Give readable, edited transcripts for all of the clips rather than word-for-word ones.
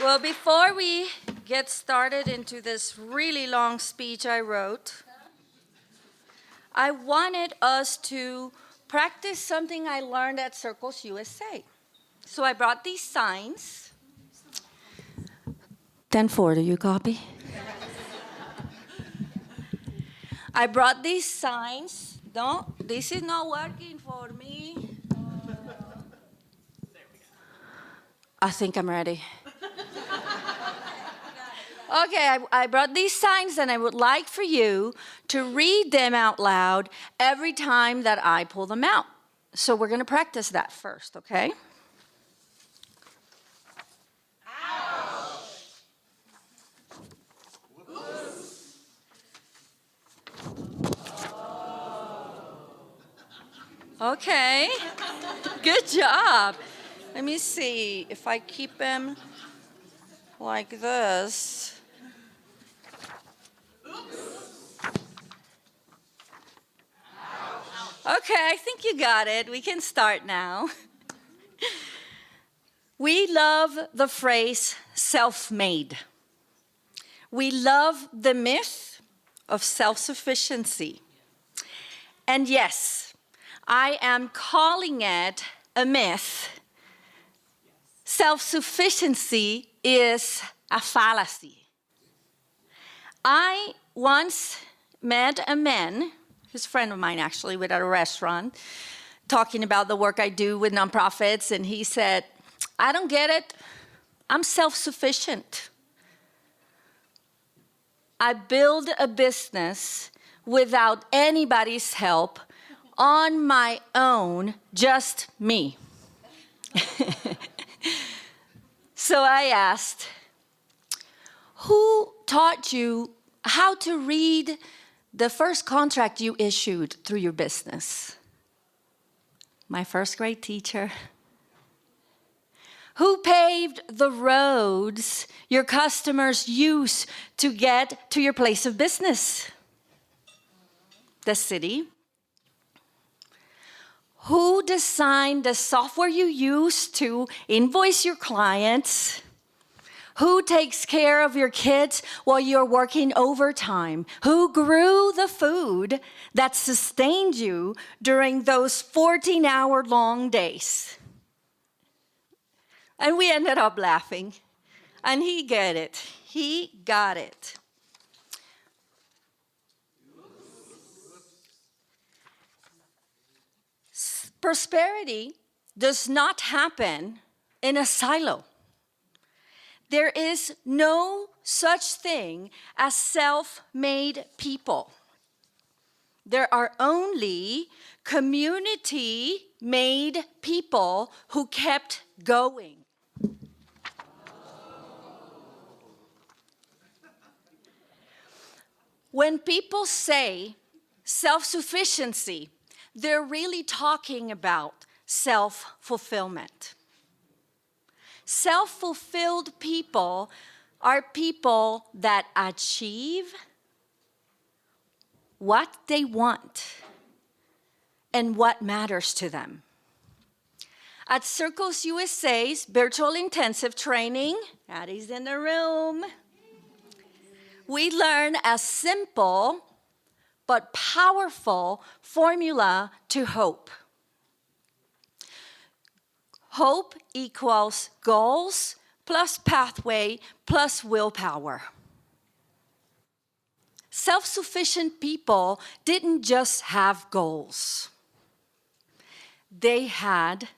Well, before we get started into this really long speech I wrote, I wanted us to practice something I learned at Circles USA. So I brought these signs. 10-4, do you copy? I brought these signs. No, this is not working for me. I think I'm ready. Okay, I brought these signs and I would like for you to read them out loud every time that I pull them out. So we're going to practice that first, okay? Okay, good job. Let me see if I keep them like this. Okay, I think you got it. We can start now. We love the phrase self-made. We love the myth of self-sufficiency. And yes, I am calling it a myth. Self-sufficiency is a fallacy. I once met a man, he's a friend of mine actually, at a restaurant, talking about the work I do with nonprofits, and he said, I don't get it. I'm self-sufficient. I build a business without anybody's help, on my own, just me. So I asked, who taught you how to read the first contract you issued through your business? My first grade teacher. Who paved the roads your customers use to get to your place of business? The city. Who designed the software you use to invoice your clients? Who takes care of your kids while you're working overtime? Who grew the food that sustained you during those 14-hour long days? And we ended up laughing. And he got it. He got it. Prosperity does not happen in a silo. There is no such thing as self-made people. There are only community-made people who kept going. When people say self-sufficiency, they're really talking about self-fulfillment. Self-fulfilled people are people that achieve what they want and what matters to them. At Circles USA's virtual intensive training, Addie's in the room, we learn a simple but powerful formula to hope. Hope equals goals plus pathway plus willpower. Self-sufficient people didn't just have goals. They had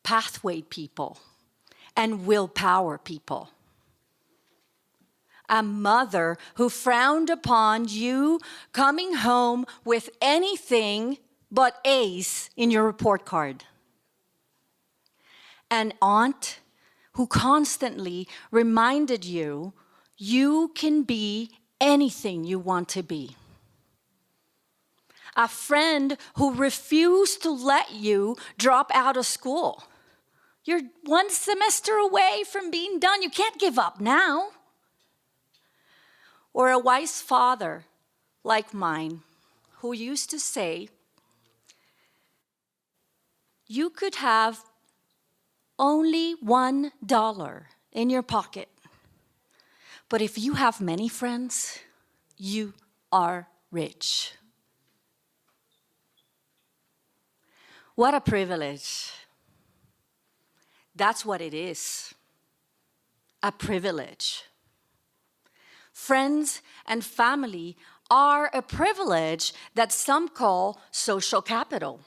pathway people and willpower people. A mother who frowned upon you coming home with anything but A's in your report card. An aunt who constantly reminded you, you can be anything you want to be. A friend who refused to let you drop out of school. You're one semester away from being done. You can't give up now. Or a wise father like mine who used to say, you could have only $1 in your pocket, But if you have many friends, you are rich. What a privilege. That's what it is. A privilege. Friends and family are a privilege that some call social capital.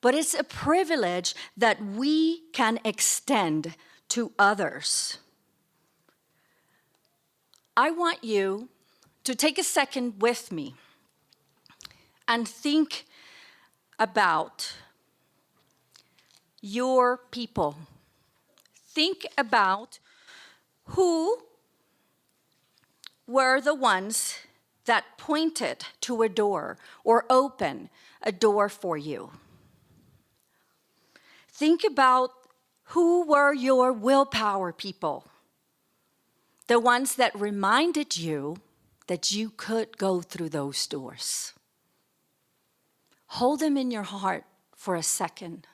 But it's a privilege that we can extend to others. I want you to take a second with me and think about your people. Think about who were the ones that pointed to a door or opened a door for you. Think about who were your willpower people, the ones that reminded you that you could go through those doors. Hold them in your heart for a second.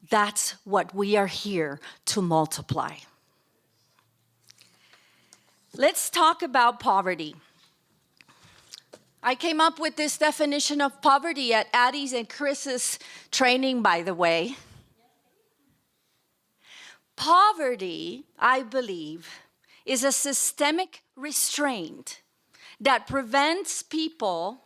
That's what we are here to multiply. Let's talk about poverty. I came up with this definition of poverty at Addie's and Chris's training, by the way. Poverty, I believe, is a systemic restraint that prevents people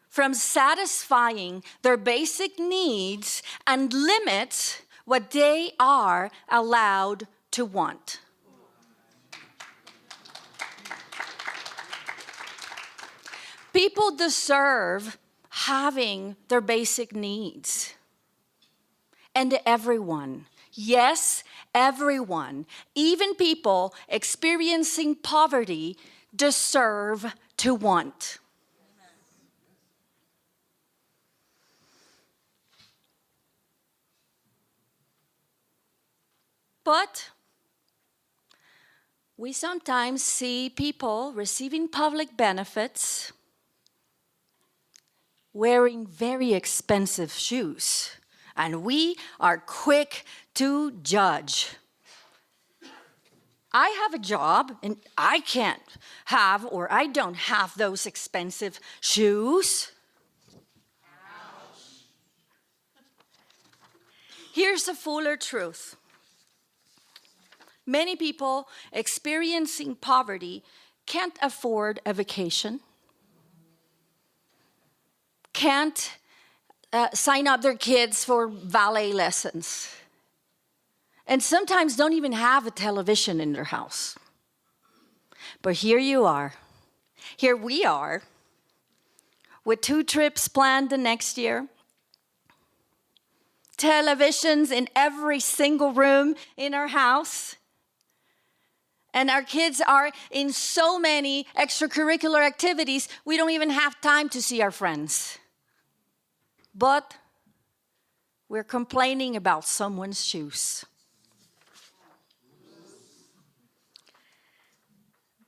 from satisfying their basic needs and limits what they are allowed to want. People deserve having their basic needs. And everyone, yes, everyone, even people experiencing poverty, deserve to want. But we sometimes see people receiving public benefits, wearing very expensive shoes, and we are quick to judge. I have a job, and I can't have, or I don't have those expensive shoes. Ouch. Here's a fuller truth. Many people experiencing poverty can't afford a vacation, can't sign up their kids for ballet lessons, and sometimes don't even have a television in their house. But here you are. Here we are with 2 trips planned the next year, televisions in every single room in our house, and our kids are in so many extracurricular activities, we don't even have time to see our friends. But we're complaining about someone's shoes.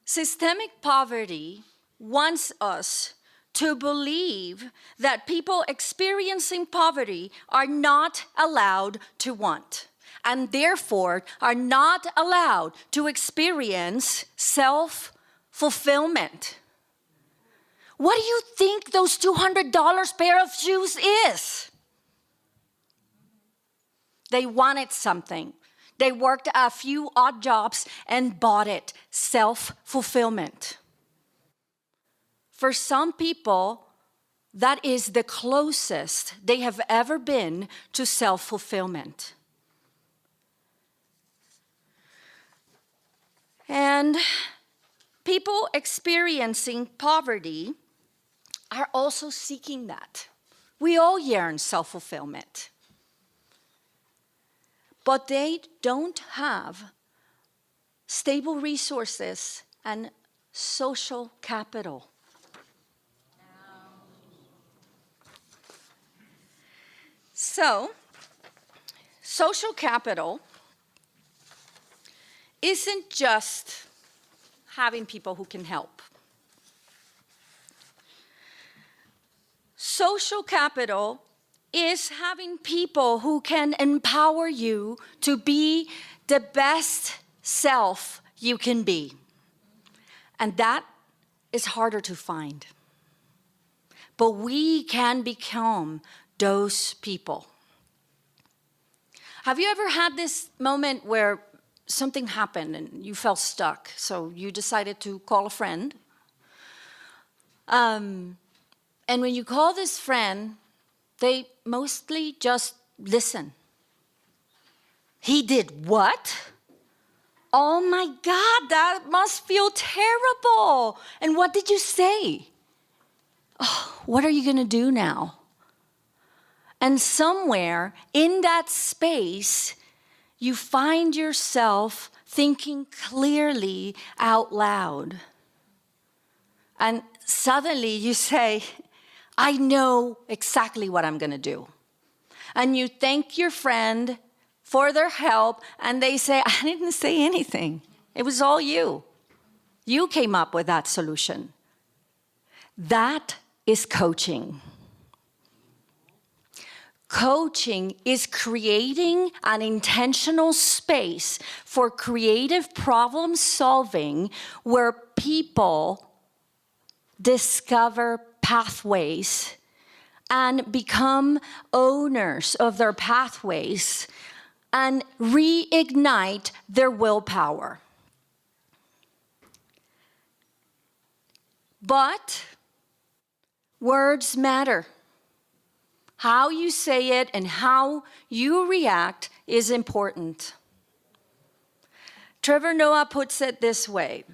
Systemic poverty wants us to believe that people experiencing poverty are not allowed to want, and therefore are not allowed to experience self-fulfillment. What do you think those $200 pair of shoes is? They wanted something. They worked a few odd jobs and bought it. Self-fulfillment. For some people, that is the closest they have ever been to self-fulfillment. And people experiencing poverty are also seeking that. We all yearn self-fulfillment. But they don't have stable resources and social capital. So, social capital isn't just having people who can help. Social capital is having people who can empower you to be the best self you can be. And that is harder to find. But we can become those people. Have you ever had this moment where something happened and you felt stuck, so you decided to call a friend? And when you call this friend, they mostly just listen. He did what? Oh my God, that must feel terrible. And what did you say? Oh, what are you going to do now? And somewhere in that space, you find yourself thinking clearly out loud. And suddenly you say, I know exactly what I'm going to do. And you thank your friend for their help, and they say, I didn't say anything. It was all you. You came up with that solution. That is coaching. Coaching is creating an intentional space for creative problem solving where people discover pathways and become owners of their pathways and reignite their willpower. But words matter. How you say it and how you react is important. Trevor Noah puts it this way.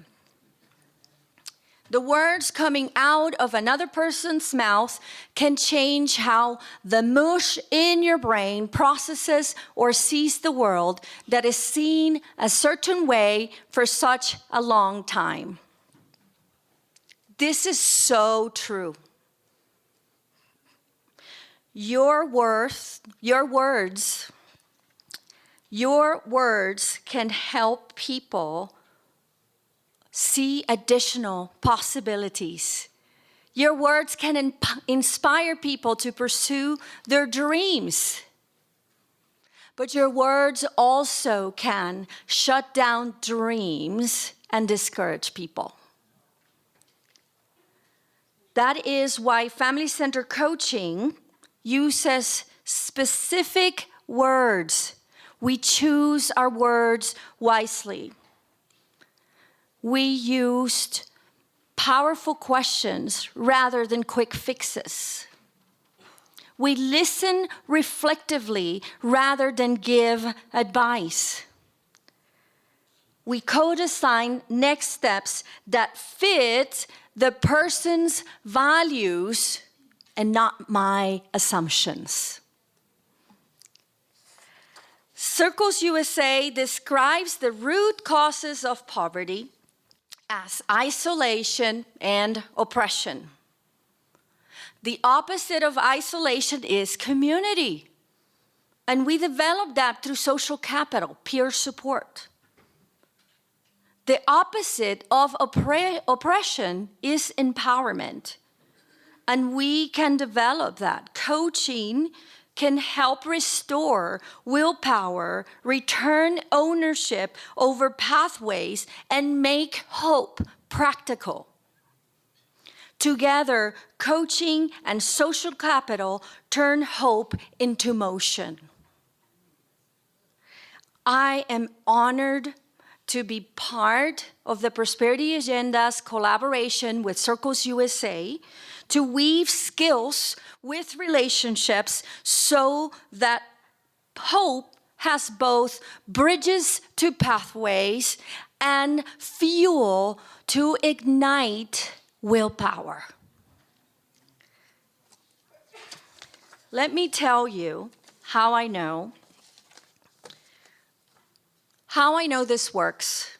The words coming out of another person's mouth can change how the mush in your brain processes or sees the world that is seen a certain way for such a long time. This is so true. Your words can help people see additional possibilities. Your words can inspire people to pursue their dreams. But your words also can shut down dreams and discourage people. That is why family-centered coaching uses specific words. We choose our words wisely. We used powerful questions rather than quick fixes. We listen reflectively rather than give advice. We co-design next steps that fit the person's values and not my assumptions. Circles USA describes the root causes of poverty as isolation and oppression. The opposite of isolation is community. And we develop that through social capital, peer support. The opposite of oppression is empowerment. And we can develop that. Coaching can help restore willpower, return ownership over pathways, and make hope practical. Together, coaching and social capital turn hope into motion. I am honored to be part of the Prosperity Agenda's collaboration with Circles USA to weave skills with relationships so that hope has both bridges to pathways and fuel to ignite willpower. Let me tell you how I know this works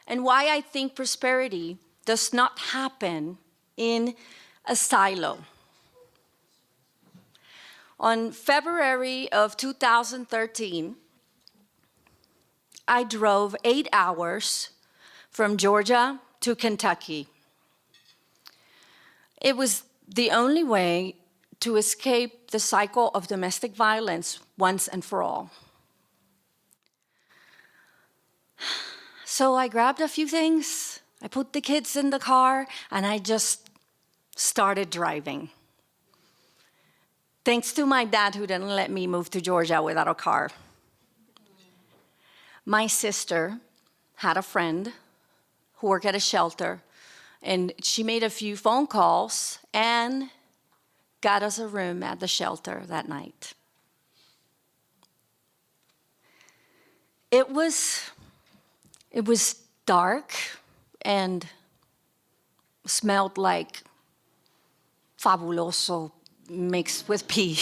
and why I think prosperity does not happen in a silo. On February of 2013, I drove 8 hours from Georgia to Kentucky. It was the only way to escape the cycle of domestic violence once and for all. So I grabbed a few things, I put the kids in the car, and I just started driving. Thanks to my dad who didn't let me move to Georgia without a car. My sister had a friend who worked at a shelter, and she made a few phone calls and got us a room at the shelter that night. It was dark and smelled like fabuloso mixed with pee.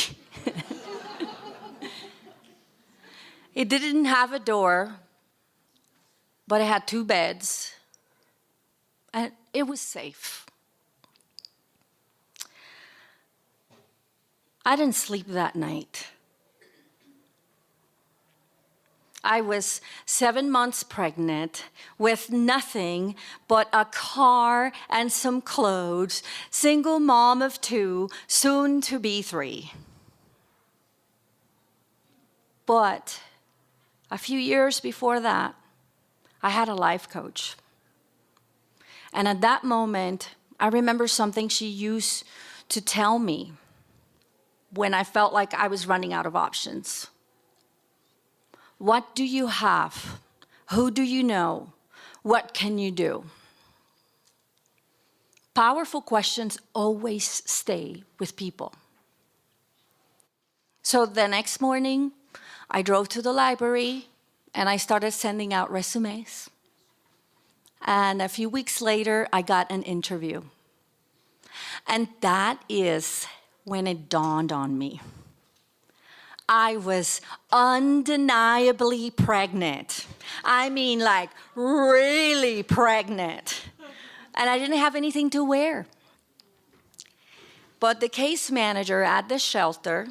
It didn't have a door, but it had 2 beds, and it was safe. I didn't sleep that night. I was 7 months pregnant with nothing but a car and some clothes, single mom of 2, soon to be 3. But a few years before that, I had a life coach. And at that moment, I remember something she used to tell me when I felt like I was running out of options. What do you have? Who do you know? What can you do? Powerful questions always stay with people. So the next morning, I drove to the library and I started sending out resumes. And a few weeks later, I got an interview. And that is when it dawned on me. I was undeniably pregnant. I mean, like, really pregnant. And I didn't have anything to wear. But the case manager at the shelter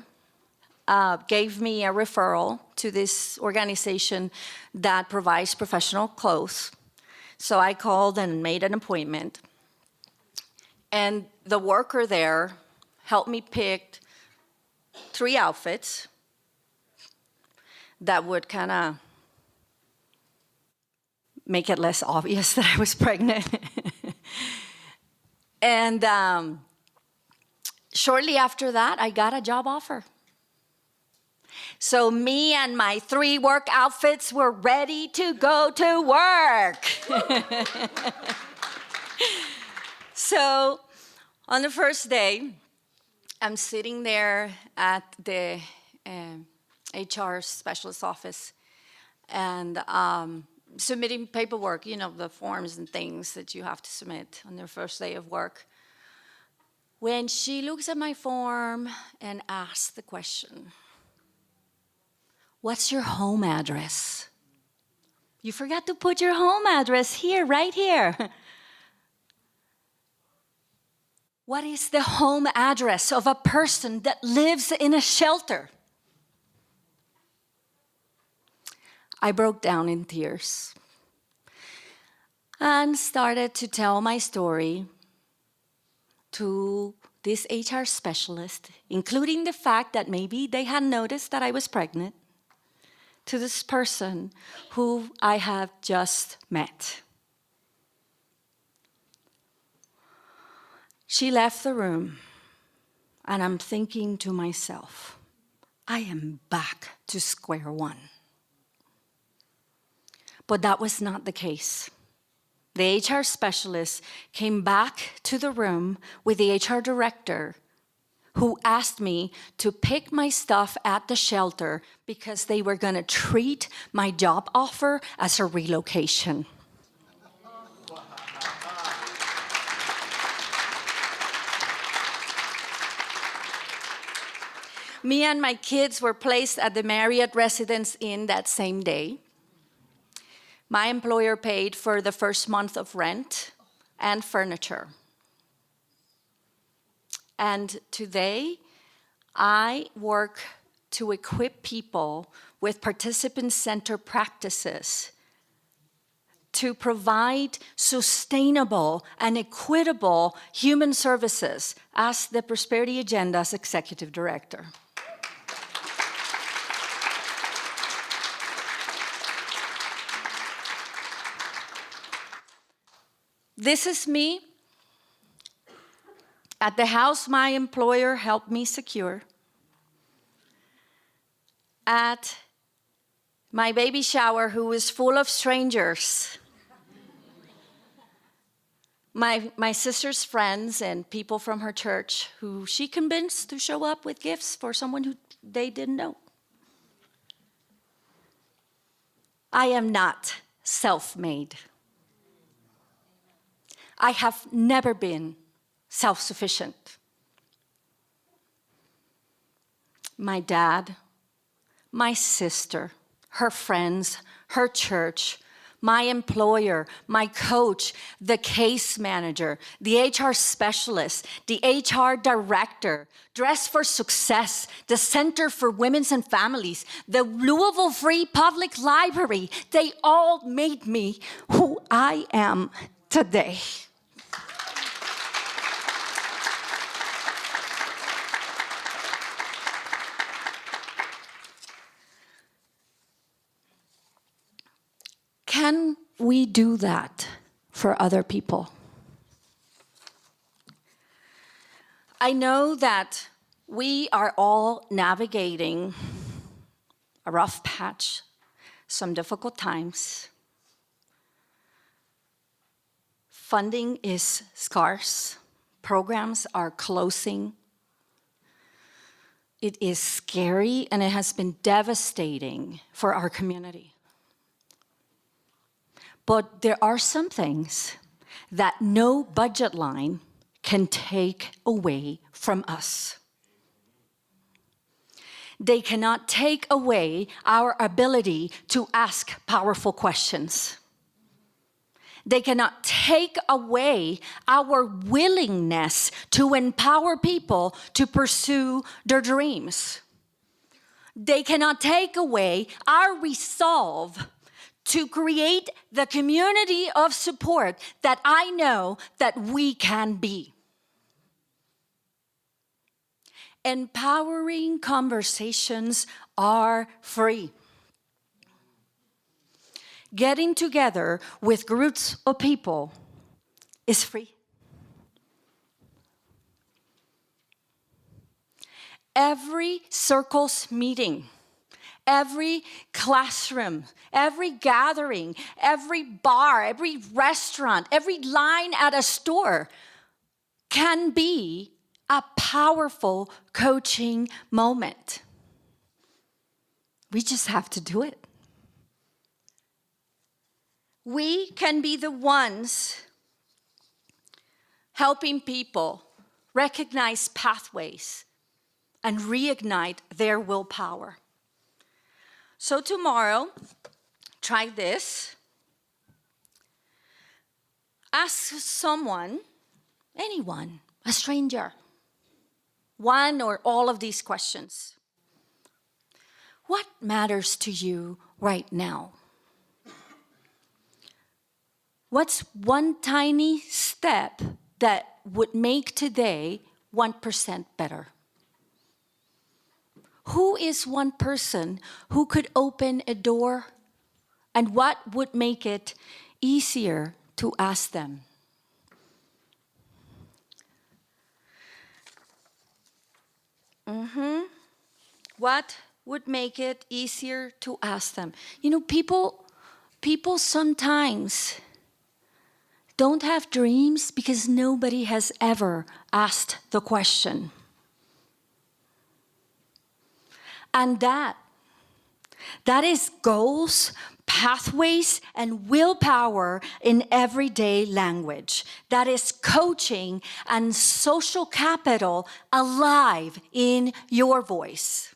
gave me a referral to this organization that provides professional clothes. So I called and made an appointment. And the worker there helped me pick 3 outfits that would kind of make it less obvious that I was pregnant. And shortly after that, I got a job offer. So me and my 3 work outfits were ready to go to work. So on the first day, I'm sitting there at the HR specialist office and submitting paperwork, you know, the forms and things that you have to submit on their first day of work. When she looks at my form and asks the question, "What's your home address?" You forgot to put your home address here, right here. What is the home address of a person that lives in a shelter? I broke down in tears and started to tell my story to this HR specialist, including the fact that maybe they had noticed that I was pregnant, to this person who I have just met. She left the room, and I'm thinking to myself, I am back to square one. But that was not the case. The HR specialist came back to the room with the HR director, who asked me to pick my stuff at the shelter because they were going to treat my job offer as a relocation. Me and my kids were placed at the Marriott Residence Inn that same day. My employer paid for the first month of rent and furniture. And today, I work to equip people with participant-centered practices to provide sustainable and equitable human services as the Prosperity Agenda's executive director. This is me at the house my employer helped me secure. At my baby shower, who was full of strangers. My sister's friends and people from her church who she convinced to show up with gifts for someone who they didn't know. I am not self-made. I have never been self-sufficient. My dad, my sister, her friends, her church, my employer, my coach, the case manager, the HR specialist, the HR director, Dress for Success, the Center for Women's and Families, the Louisville Free Public Library, they all made me who I am today. Can we do that for other people? I know that we are all navigating a rough patch, some difficult times. Funding is scarce. Programs are closing. It is scary, and it has been devastating for our community. But there are some things that no budget line can take away from us. They cannot take away our ability to ask powerful questions. They cannot take away our willingness to empower people to pursue their dreams. They cannot take away our resolve to create the community of support that I know that we can be. Empowering conversations are free. Getting together with groups of people is free. Every circles meeting, every classroom, every gathering, every bar, every restaurant, every line at a store can be a powerful coaching moment. We just have to do it. We can be the ones helping people recognize pathways and reignite their willpower. So tomorrow, try this. Ask someone, anyone, a stranger, one or all of these questions. What matters to you right now? What's one tiny step that would make today 1% better? Who is one person who could open a door? And what would make it easier to ask them? What would make it easier to ask them? You know, people sometimes don't have dreams because nobody has ever asked the question. And that is goals, pathways, and willpower in everyday language. That is coaching and social capital alive in your voice.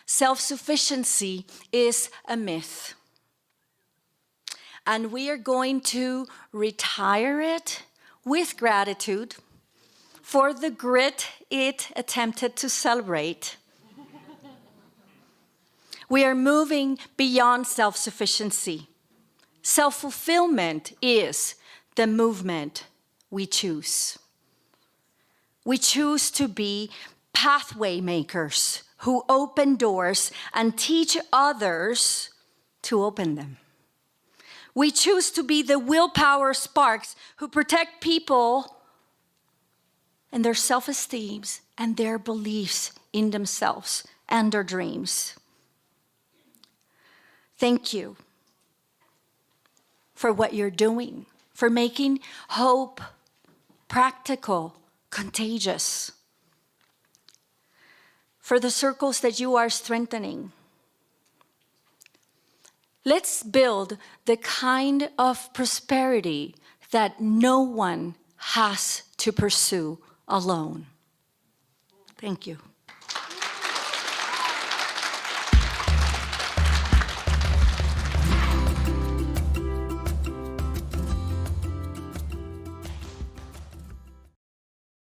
Self-sufficiency is a myth. And we are going to retire it with gratitude for the grit it attempted to celebrate. We are moving beyond self-sufficiency. Self-fulfillment is the movement we choose. We choose to be pathway makers who open doors and teach others to open them. We choose to be the willpower sparks who protect people and their self-esteem and their beliefs in themselves and their dreams. Thank you for what you're doing, for making hope practical, contagious, for the circles that you are strengthening. Let's build the kind of prosperity that no one has to pursue alone. Thank you.